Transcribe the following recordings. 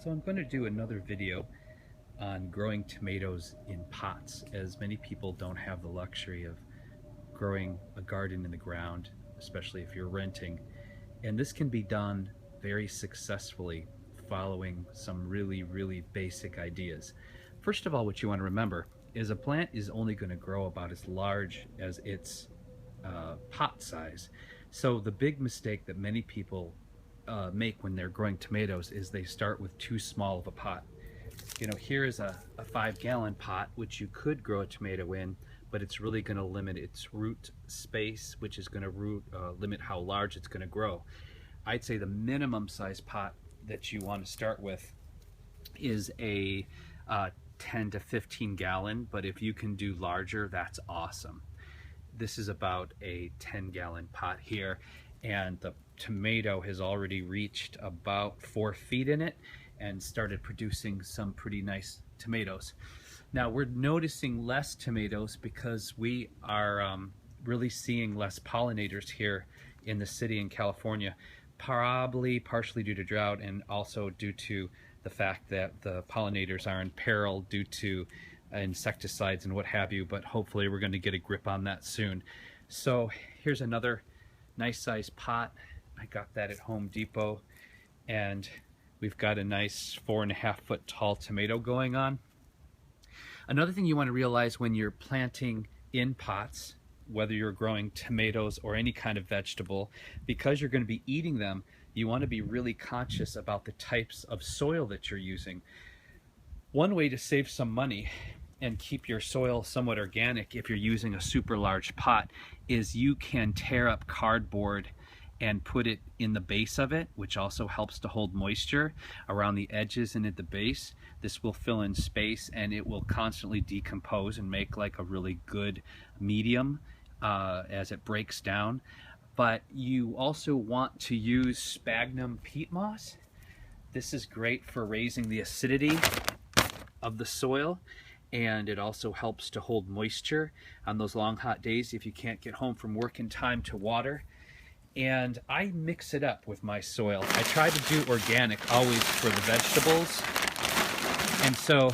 So I'm going to do another video on growing tomatoes in pots, as many people don't have the luxury of growing a garden in the ground, especially if you're renting. And this can be done very successfully following some really basic ideas. First of all, what you want to remember is a plant is only going to grow about as large as its pot size. So the big mistake that many people make when they're growing tomatoes is they start with too small of a pot. You know, here is a 5-gallon pot, which you could grow a tomato in, but it's really going to limit its root space, which is going to limit how large it's going to grow. I'd say the minimum size pot that you want to start with is a 10 to 15 gallon, but if you can do larger, that's awesome. This is about a 10-gallon pot here, and the tomato has already reached about 4 feet in it and started producing some pretty nice tomatoes. Now we're noticing less tomatoes because we are really seeing less pollinators here in the city in California, probably partially due to drought and also due to the fact that the pollinators are in peril due to insecticides and what have you, but hopefully we're going to get a grip on that soon. So here's another nice sized pot. I got that at Home Depot, and we've got a nice 4.5-foot tall tomato going on. Another thing you want to realize when you're planting in pots, whether you're growing tomatoes or any kind of vegetable, because you're going to be eating them, you want to be really conscious about the types of soil that you're using. One way to save some money and keep your soil somewhat organic if you're using a super large pot is you can tear up cardboard and put it in the base of it, which also helps to hold moisture around the edges and at the base. This will fill in space and it will constantly decompose and make like a really good medium as it breaks down. But you also want to use sphagnum peat moss. This is great for raising the acidity of the soil, and it also helps to hold moisture on those long hot days if you can't get home from work in time to water. And I mix it up with my soil. I try to do organic always for the vegetables, and so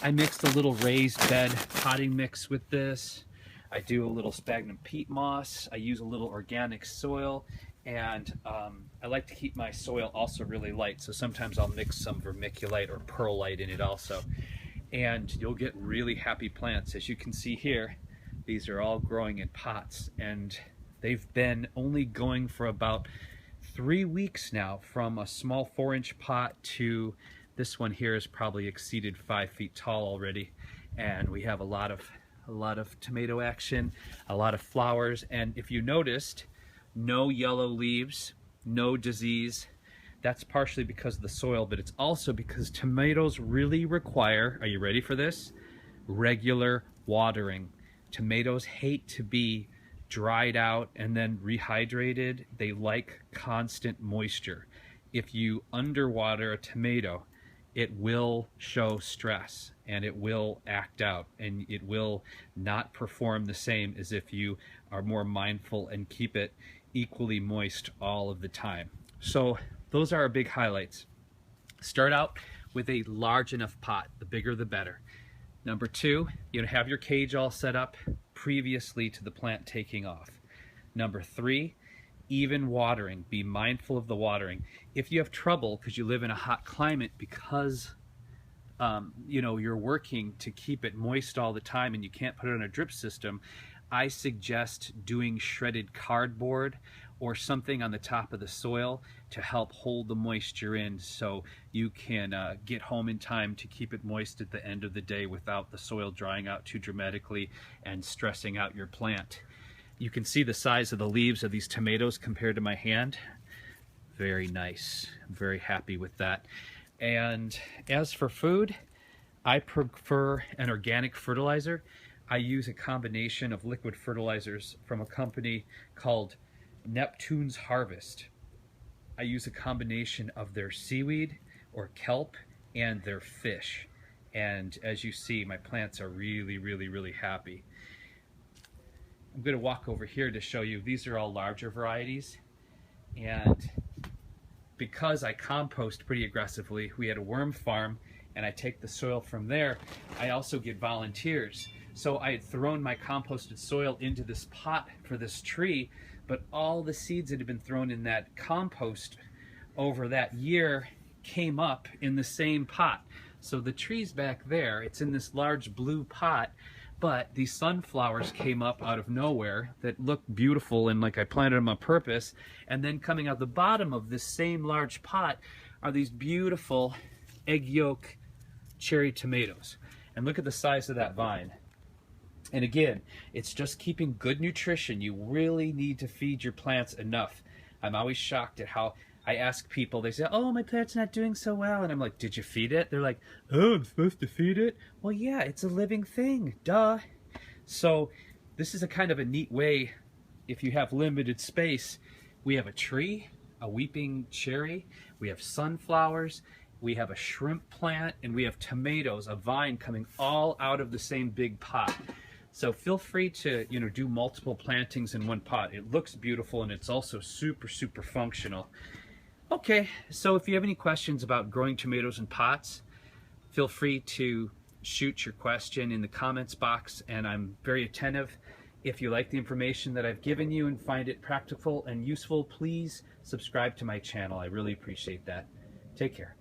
I mixed a little raised bed potting mix with this. I do a little sphagnum peat moss. I use a little organic soil, and I like to keep my soil also really light, so sometimes I'll mix some vermiculite or perlite in it also, and you'll get really happy plants. As you can see here, these are all growing in pots, and they've been only going for about 3 weeks now, from a small 4-inch pot to this one here has probably exceeded 5 feet tall already, and we have a lot of tomato action, a lot of flowers, and if you noticed, no yellow leaves, no disease. That's partially because of the soil, but it's also because tomatoes really require, are you ready for this? Regular watering. Tomatoes hate to be dried out and then rehydrated. They like constant moisture. If you underwater a tomato, it will show stress and it will act out, and it will not perform the same as if you are more mindful and keep it equally moist all of the time. So those are our big highlights. Start out with a large enough pot. The bigger the better. Number 2, you have your cage all set up previously to the plant taking off. Number 3, even watering. Be mindful of the watering. If you have trouble because you live in a hot climate, because you're working to keep it moist all the time and you can't put it on a drip system, I suggest doing shredded cardboard or something on the top of the soil to help hold the moisture in, so you can get home in time to keep it moist at the end of the day without the soil drying out too dramatically and stressing out your plant. You can see the size of the leaves of these tomatoes compared to my hand. Very nice. I'm very happy with that. And as for food, I prefer an organic fertilizer. I use a combination of liquid fertilizers from a company called Neptune's Harvest. I use a combination of their seaweed or kelp and their fish. And as you see, my plants are really happy. I'm going to walk over here to show you, these are all larger varieties. And because I compost pretty aggressively, we had a worm farm, and I take the soil from there, I also get volunteers. So I had thrown my composted soil into this pot for this tree, but all the seeds that had been thrown in that compost over that year came up in the same pot. So the tree's back there, it's in this large blue pot, but these sunflowers came up out of nowhere that looked beautiful and like I planted them on purpose. And then coming out the bottom of this same large pot are these beautiful egg yolk cherry tomatoes. And look at the size of that vine. And again, it's just keeping good nutrition. You really need to feed your plants enough. I'm always shocked at how I ask people, they say, oh, my plant's not doing so well. And I'm like, did you feed it? They're like, oh, I'm supposed to feed it? Well, yeah, it's a living thing, duh. So this is a kind of a neat way, if you have limited space. We have a tree, a weeping cherry, we have sunflowers, we have a shrimp plant, and we have tomatoes, a vine coming all out of the same big pot. So feel free to, do multiple plantings in one pot. It looks beautiful, and it's also super, super functional. Okay, so if you have any questions about growing tomatoes in pots, feel free to shoot your question in the comments box, and I'm very attentive. If you like the information that I've given you and find it practical and useful, please subscribe to my channel. I really appreciate that. Take care.